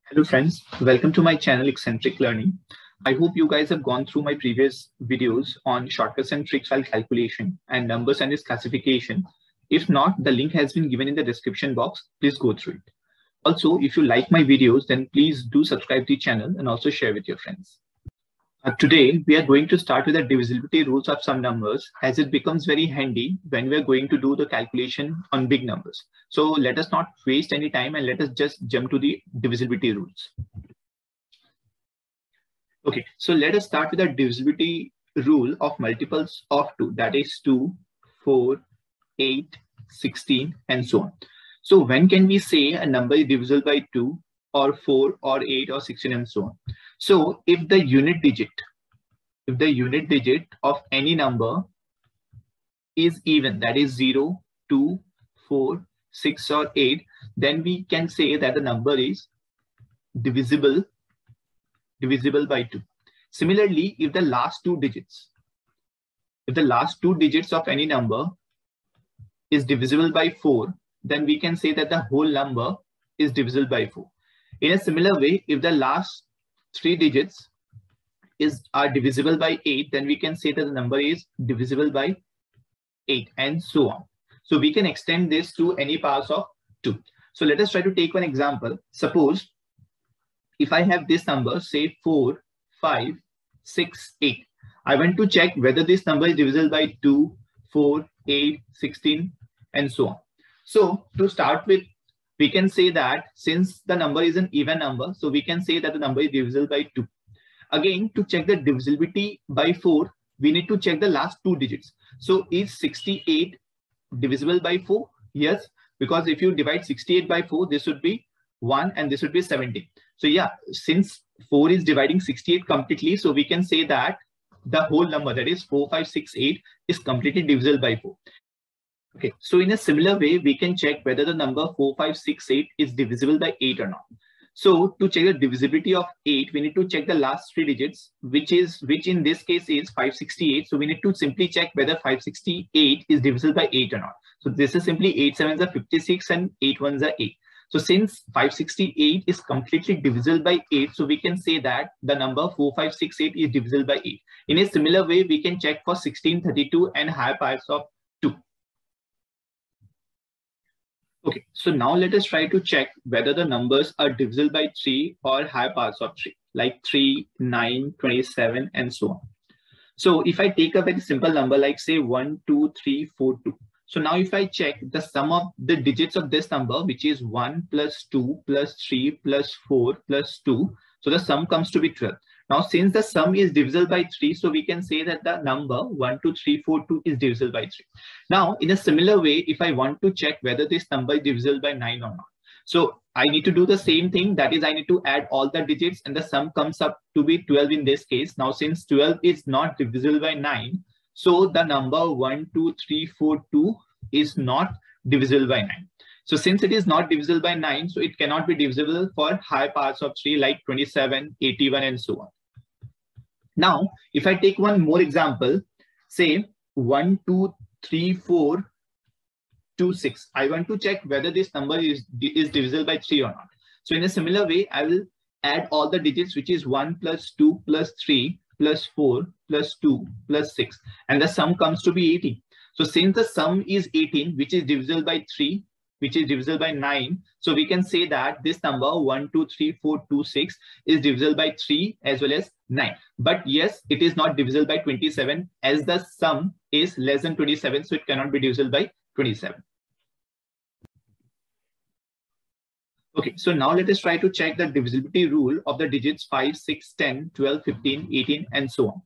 Hello friends, welcome to my channel Eccentric Learning. I hope you guys have gone through my previous videos on shortcuts and tricks while calculation and numbers and its classification. If not, the link has been given in the description box. Please go through it. Also, if you like my videos, then please do subscribe to the channel and also share with your friends. Today, we are going to start with the divisibility rules of some numbers as it becomes very handy when we are going to do the calculation on big numbers. So let us not waste any time and let us just jump to the divisibility rules. Okay, so let us start with the divisibility rule of multiples of 2, that is 2, 4, 8, 16, and so on. So when can we say a number is divisible by 2 or 4 or 8 or 16 and so on? So if the unit digit of any number is even, that is 0, 2, 4, 6 or 8, then we can say that the number is divisible by 2. Similarly, if the last two digits of any number is divisible by 4, then we can say that the whole number is divisible by 4. In a similar way, if the last three digits are divisible by 8, then we can say that the number is divisible by 8 and so on. So we can extend this to any powers of 2. So let us try to take one example. Suppose if I have this number, say 4, 5, 6, 8. I want to check whether this number is divisible by 2, 4, 8, 16 and so on. So to start with, we can say that since the number is an even number, so we can say that the number is divisible by 2. Again, to check the divisibility by 4, we need to check the last two digits. So is 68 divisible by 4? Yes, because if you divide 68 by 4, this would be 1 and this would be 17. So yeah, since 4 is dividing 68 completely, so we can say that the whole number, that is 4, 5, 6, 8 is completely divisible by 4. Okay, so in a similar way, we can check whether the number 4, 5, 6, 8 is divisible by 8 or not. So to check the divisibility of 8, we need to check the last three digits, which in this case is 568. So we need to simply check whether 568 is divisible by 8 or not. So this is simply 8 sevens are 56 and 8 ones are 8. So since 568 is completely divisible by 8, so we can say that the number 4568 is divisible by 8. In a similar way, we can check for 16, 32 and higher powers of 2. Okay, so now let us try to check whether the numbers are divisible by 3 or higher powers of 3, like 3, 9, 27, and so on. So if I take a very simple number like say 1, 2, 3, 4, 2. So now if I check the sum of the digits of this number, which is 1 plus 2 plus 3 plus 4 plus 2. So the sum comes to be 12. Now, since the sum is divisible by 3, so we can say that the number 1, 2, 3, 4, 2 is divisible by 3. Now, in a similar way, if I want to check whether this number is divisible by 9 or not, so I need to do the same thing. That is, I need to add all the digits and the sum comes up to be 12 in this case. Now, since 12 is not divisible by 9, so the number 1, 2, 3, 4, 2 is not divisible by 9. So since it is not divisible by 9, so it cannot be divisible for high powers of 3 like 27, 81 and so on. Now, if I take one more example, say 1, 2, 3, 4, 2, 6. I want to check whether this number is divisible by 3 or not. So in a similar way, I will add all the digits, which is 1 plus 2 plus 3 plus 4 plus 2 plus 6. And the sum comes to be 18. So since the sum is 18, which is divisible by 3, which is divisible by 9. So we can say that this number 1, 2, 3, 4, 2, 6 is divisible by 3 as well as 9. But yes, it is not divisible by 27 as the sum is less than 27. So it cannot be divisible by 27. Okay, so now let us try to check the divisibility rule of the digits 5, 6, 10, 12, 15, 18 and so on.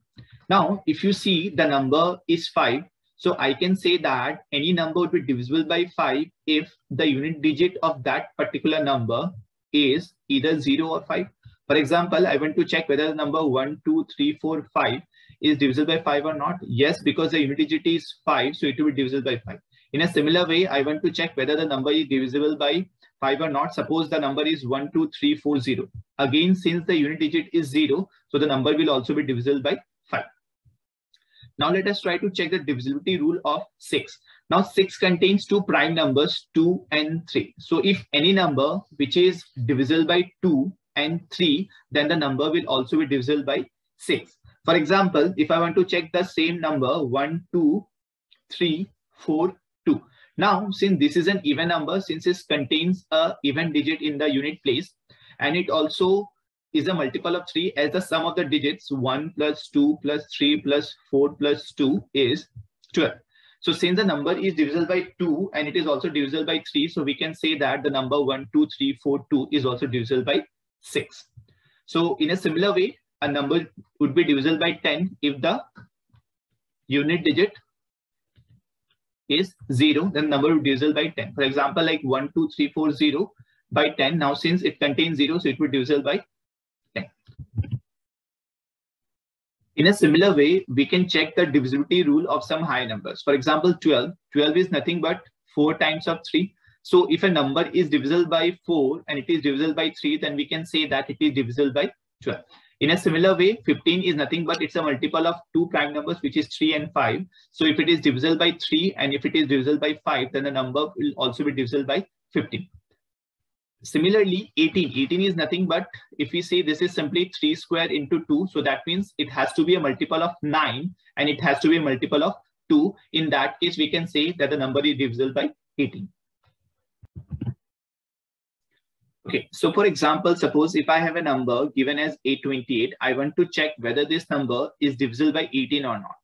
Now, if you see the number is 5. So I can say that any number would be divisible by 5 if the unit digit of that particular number is either 0 or 5. For example, I want to check whether the number 1, 2, 3, 4, 5 is divisible by 5 or not. Yes, because the unit digit is 5, so it will be divisible by 5. In a similar way, I want to check whether the number is divisible by 5 or not. Suppose the number is 1, 2, 3, 4, 0. Again, since the unit digit is 0, so the number will also be divisible by 5. Now let us try to check the divisibility rule of 6. Now 6 contains two prime numbers 2 and 3. So if any number which is divisible by 2 and 3, then the number will also be divisible by 6. For example, if I want to check the same number 1, 2, 3, 4, 2. Now, since this is an even number, since it contains a even digit in the unit place, and it also is a multiple of 3, as the sum of the digits 1 plus 2 plus 3 plus 4 plus 2 is 12. So since the number is divisible by 2 and it is also divisible by 3, so we can say that the number 1, 2, 3, 4, 2 is also divisible by 6. So in a similar way, a number would be divisible by 10 if the unit digit is 0, then the number would be divisible by 10. For example, like 1, 2, 3, 4, 0 by 10. Now since it contains 0, so it would be divisible by 10. In a similar way, we can check the divisibility rule of some high numbers. For example, 12. 12 is nothing but 4 times of 3. So if a number is divisible by 4 and it is divisible by 3, then we can say that it is divisible by 12. In a similar way, 15 is nothing but it's a multiple of 2 prime numbers, which is 3 and 5. So if it is divisible by 3 and if it is divisible by 5, then the number will also be divisible by 15. Similarly, 18. 18 is nothing but, if we say this is simply 3 square into 2, so that means it has to be a multiple of 9 and it has to be a multiple of 2. In that case, we can say that the number is divisible by 18. Okay, so for example, suppose if I have a number given as 828, I want to check whether this number is divisible by 18 or not.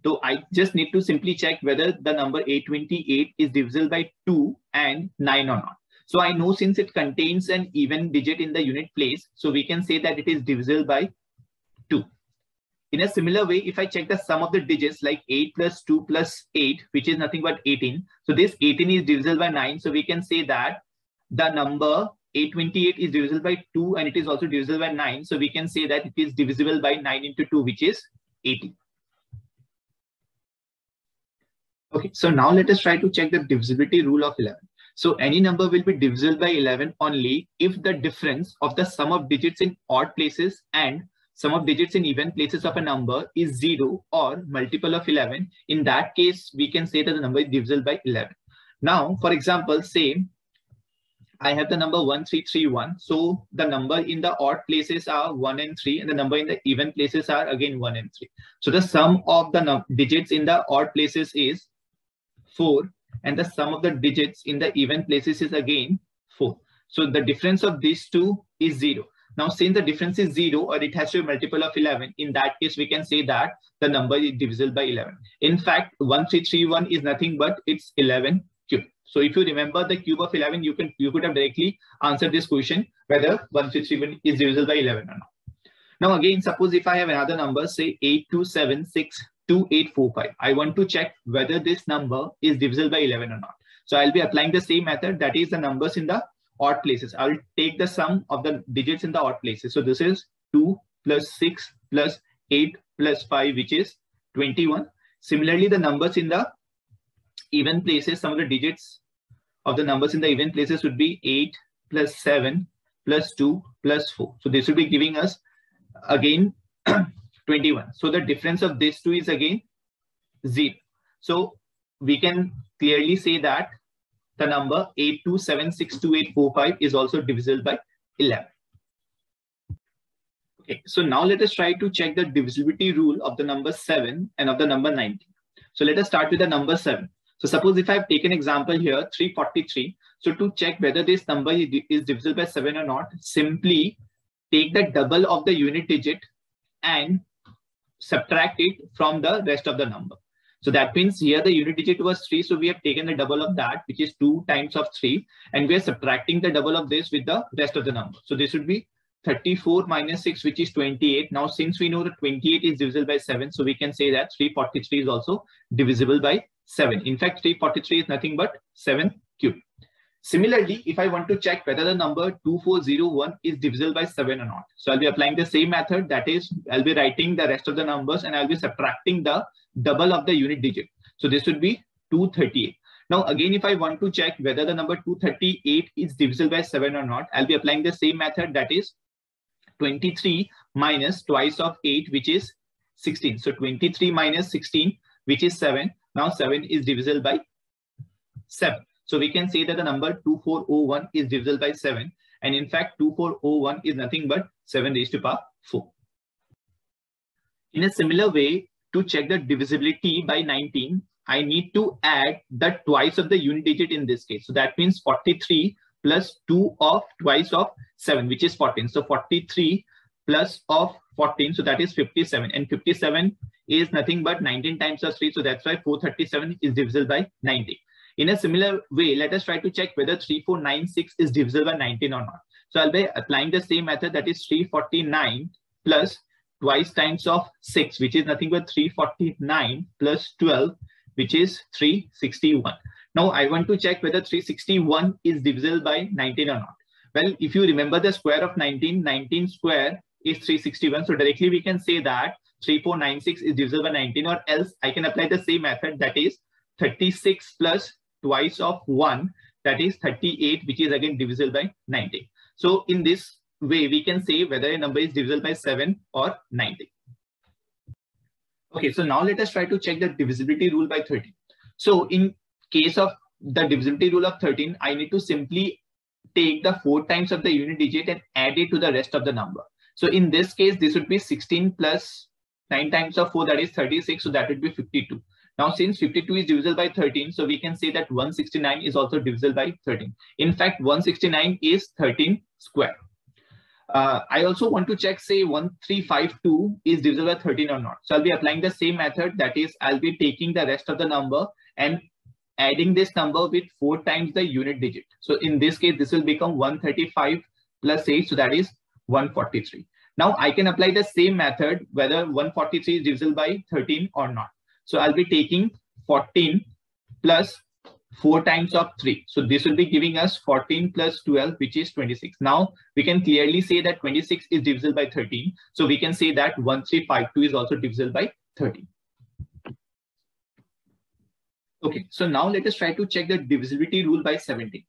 So I just need to simply check whether the number 828 is divisible by 2 and 9 or not. So I know since it contains an even digit in the unit place, so we can say that it is divisible by 2. In a similar way, if I check the sum of the digits like 8 plus 2 plus 8, which is nothing but 18. So this 18 is divisible by 9. So we can say that the number 828 is divisible by 2 and it is also divisible by 9. So we can say that it is divisible by 9 into 2, which is 80. Okay, so now let us try to check the divisibility rule of 11. So any number will be divisible by 11 only if the difference of the sum of digits in odd places and sum of digits in even places of a number is 0 or multiple of 11. In that case, we can say that the number is divisible by 11. Now, for example, say I have the number 1331. So the number in the odd places are 1 and 3 and the number in the even places are again 1 and 3. So the sum of the digits in the odd places is 4. And the sum of the digits in the even places is again 4. So the difference of these two is 0. Now, since the difference is 0 or it has to be a multiple of 11, in that case, we can say that the number is divisible by 11. In fact, 1331 is nothing but it's 11 cube. So if you remember the cube of 11, you could have directly answered this question whether 1331 is divisible by 11 or not. Now, again, suppose if I have another number, say 82762845. I want to check whether this number is divisible by 11 or not. So I'll be applying the same method, that is the numbers in the odd places. I'll take the sum of the digits in the odd places. So this is 2 plus 6 plus 8 plus 5, which is 21. Similarly, the numbers in the even places, some of the digits of the numbers in the even places would be 8 plus 7 plus 2 plus 4. So this will be giving us again 21. So the difference of these two is again 0. So we can clearly say that the number 82762845 is also divisible by 11. Okay, so now let us try to check the divisibility rule of the number 7 and of the number 19. So let us start with the number 7. So suppose if I have taken example here, 343. So to check whether this number is divisible by 7 or not, simply take the double of the unit digit and subtract it from the rest of the number. So that means here the unit digit was 3. So we have taken the double of that, which is 2 times of 3. And we are subtracting the double of this with the rest of the number. So this would be 34 minus 6, which is 28. Now, since we know that 28 is divisible by 7, so we can say that 343 is also divisible by 7. In fact, 343 is nothing but 7 cube. Similarly, if I want to check whether the number 2401 is divisible by 7 or not. So I'll be applying the same method. That is, I'll be writing the rest of the numbers and I'll be subtracting the double of the unit digit. So this would be 238. Now, again, if I want to check whether the number 238 is divisible by 7 or not, I'll be applying the same method. That is 23 minus twice of 8, which is 16. So 23 minus 16, which is 7. Now 7 is divisible by 7. So we can say that the number 2401 is divisible by 7. And in fact, 2401 is nothing but 7 raised to power 4. In a similar way, to check the divisibility by 19, I need to add the twice of the unit digit in this case. So that means 43 plus 2 of twice of 7, which is 14. So 43 plus of 14, so that is 57. And 57 is nothing but 19 times of 3. So that's why 437 is divisible by 19. In a similar way, let us try to check whether 3496 is divisible by 19 or not. So I'll be applying the same method, that is 349 plus twice times of 6, which is nothing but 349 plus 12, which is 361. Now I want to check whether 361 is divisible by 19 or not. Well, if you remember the square of 19, 19 square is 361. So directly we can say that 3496 is divisible by 19, or else I can apply the same method, that is 36 plus twice of 1, that is 38, which is again divisible by 19. So in this way, we can say whether a number is divisible by 7 or 19. Okay, so now let us try to check the divisibility rule by 13. So in case of the divisibility rule of 13, I need to simply take the 4 times of the unit digit and add it to the rest of the number. So in this case, this would be 16 plus 9 times of 4, that is 36. So that would be 52. Now, since 52 is divisible by 13, so we can say that 169 is also divisible by 13. In fact, 169 is 13 square. I also want to check, say 1352 is divisible by 13 or not. So I'll be applying the same method, that is I'll be taking the rest of the number and adding this number with 4 times the unit digit. So in this case, this will become 135 plus 8, so that is 143. Now I can apply the same method whether 143 is divisible by 13 or not. So I'll be taking 14 plus 4 times of 3. So this will be giving us 14 plus 12, which is 26. Now we can clearly say that 26 is divisible by 13. So we can say that 1352 is also divisible by 13. Okay, so now let us try to check the divisibility rule by 17.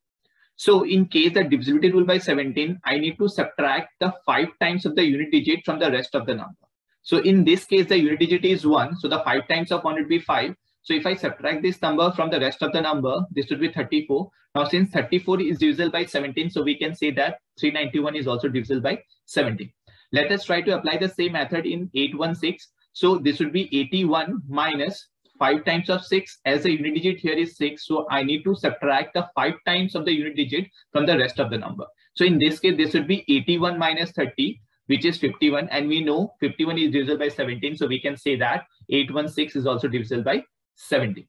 So in case the divisibility rule by 17, I need to subtract the 5 times of the unit digit from the rest of the number. So in this case, the unit digit is 1. So the 5 times of 1 would be 5. So if I subtract this number from the rest of the number, this would be 34. Now, since 34 is divisible by 17, so we can say that 391 is also divisible by 17. Let us try to apply the same method in 816. So this would be 81 minus 5 times of 6. As the unit digit here is 6, so I need to subtract the 5 times of the unit digit from the rest of the number. So in this case, this would be 81 minus 30, which is 51. And we know 51 is divisible by 17. So we can say that 816 is also divisible by 17.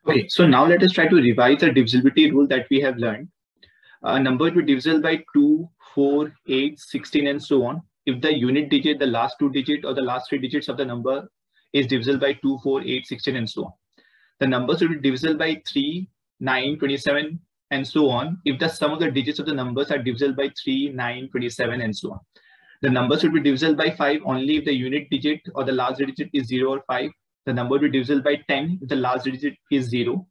Okay, so now let us try to revise the divisibility rule that we have learned. A number will be divisible by 2, 4, 8, 16, and so on if the unit digit, the last 2 digits or the last 3 digits of the number is divisible by 2, 4, 8, 16, and so on. The numbers will be divisible by 3, 9, 27, and so on if the sum of the digits of the numbers are divisible by 3, 9, 27, and so on. The numbers will be divisible by 5 only if the unit digit or the last digit is 0 or 5. The number will be divisible by 10 if the last digit is 0.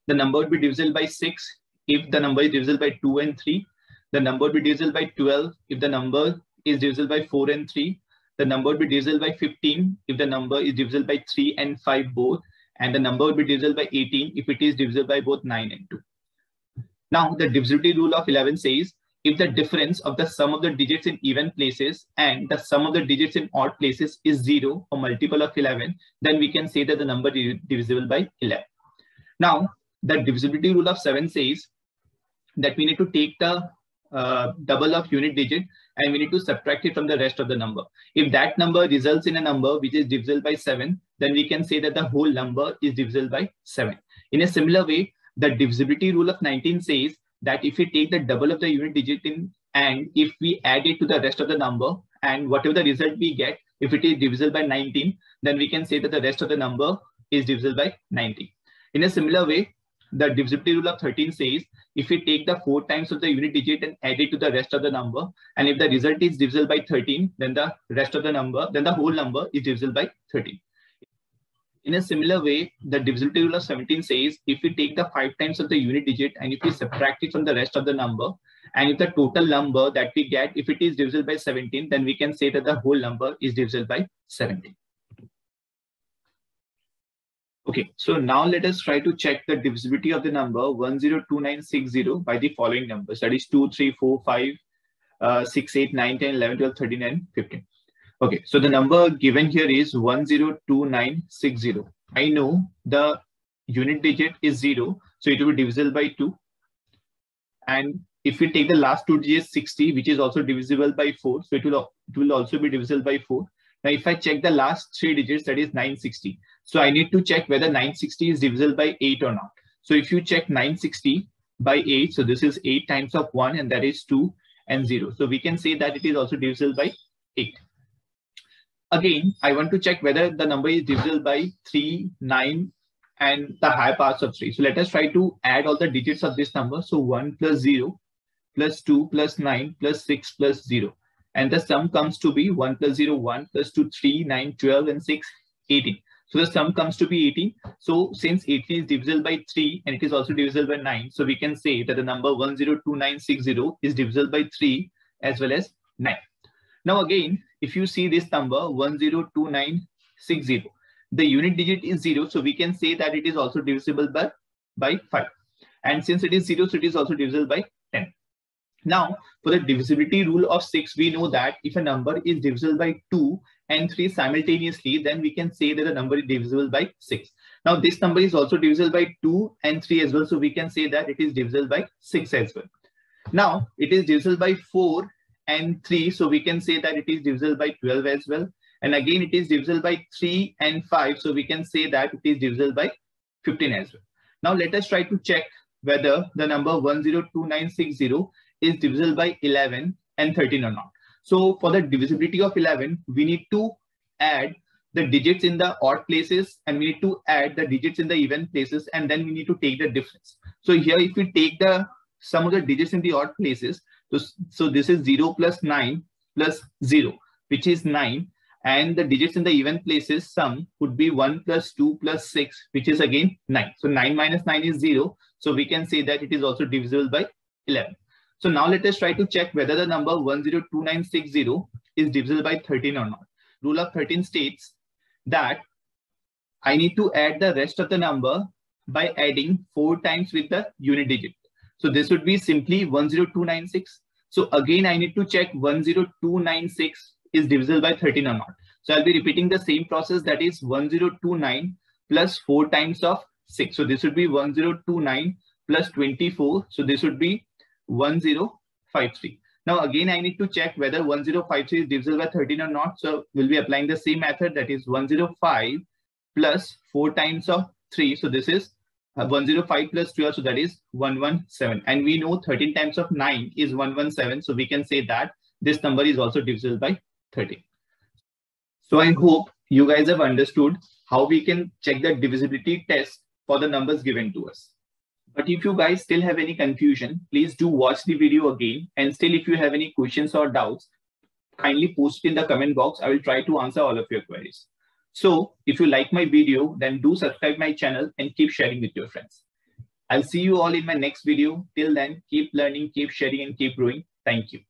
The number will be divisible by 6 if the number is divisible by 2 and 3. The number will be divisible by 12 if the number is divisible by 4 and 3. The number will be divisible by 15 if the number is divisible by 3 and 5 both. And the number will be divisible by 18 if it is divisible by both 9 and 2. Now, the divisibility rule of 11 says, if the difference of the sum of the digits in even places and the sum of the digits in odd places is 0 or multiple of 11, then we can say that the number is divisible by 11. Now, the divisibility rule of 7 says that we need to take the double of unit digit and we need to subtract it from the rest of the number. If that number results in a number which is divisible by 7, then we can say that the whole number is divisible by 7. In a similar way, the divisibility rule of 19 says that if we take the double of the unit digit in and if we add it to the rest of the number and whatever the result we get, if it is divisible by 19, then we can say that the rest of the number is divisible by 19. In a similar way, the divisibility rule of 13 says if we take the 4 times of the unit digit and add it to the rest of the number, and if the result is divisible by 13, then the rest of the number, then the whole number is divisible by 13. In a similar way, the divisibility rule of 17 says if we take the 5 times of the unit digit and if we subtract it from the rest of the number, and if the total number that we get, if it is divisible by 17, then we can say that the whole number is divisible by 17. Okay, so now let us try to check the divisibility of the number 102960 by the following numbers. That is 2, 3, 4, 5, 6, 8, 9, 10, 11, 12, 13, and 15. Okay, so the number given here is 102960. I know the unit digit is 0, so it will be divisible by 2. And if we take the last 2 digits 60, which is also divisible by 4, so it will also be divisible by 4. Now, if I check the last 3 digits, that is 960. So I need to check whether 960 is divisible by 8 or not. So if you check 960 by 8, so this is 8 times of 1, and that is 2 and 0. So we can say that it is also divisible by 8. Again, I want to check whether the number is divisible by 3, 9, and the higher parts of 3. So let us try to add all the digits of this number. So 1 plus 0 plus 2 plus 9 plus 6 plus 0. And the sum comes to be 1 plus 0, 1 plus 2, 3, 9, 12, and 6, 18. So the sum comes to be 18. So since 18 is divisible by 3 and it is also divisible by 9, so we can say that the number 102960 is divisible by 3 as well as 9. Now again, if you see this number 102960, the unit digit is 0, so we can say that it is also divisible by 5. And since it is 0, so it is also divisible by 10. Now, for the divisibility rule of 6, we know that if a number is divisible by 2 and 3 simultaneously, then we can say that the number is divisible by 6. Now, this number is also divisible by 2 and 3 as well, so we can say that it is divisible by 6 as well. Now, it is divisible by 4 and 3, so we can say that it is divisible by 12 as well. And again, it is divisible by 3 and 5, so we can say that it is divisible by 15 as well. Now, let us try to check whether the number 102960 is divisible by 11 and 13 or not. So for the divisibility of 11, we need to add the digits in the odd places and we need to add the digits in the even places, and then we need to take the difference. So here, if we take the sum of the digits in the odd places, so this is 0 plus 9 plus 0, which is 9. And the digits in the even places sum would be 1 plus 2 plus 6, which is again 9. So 9 minus 9 is 0. So we can say that it is also divisible by 11. So now let us try to check whether the number 102960 is divisible by 13 or not. Rule of 13 states that I need to add the rest of the number by adding 4 times with the unit digit. So this would be simply 10296. So again, I need to check 10296 is divisible by 13 or not. So I'll be repeating the same process, that is 1029 plus 4 times of 6. So this would be 1029 plus 24. So this would be 1053. Now again, I need to check whether 1053 is divisible by 13 or not. So we'll be applying the same method, that is 105 plus 4 times of 3. So this is 105 plus 12, so that is 117. And we know 13 times of 9 is 117. So we can say that this number is also divisible by 13. So I hope you guys have understood how we can check the divisibility test for the numbers given to us. But if you guys still have any confusion, please do watch the video again. And still, if you have any questions or doubts, kindly post in the comment box. I will try to answer all of your queries. So if you like my video, then do subscribe my channel and keep sharing with your friends. I'll see you all in my next video. Till then, keep learning, keep sharing, and keep growing. Thank you.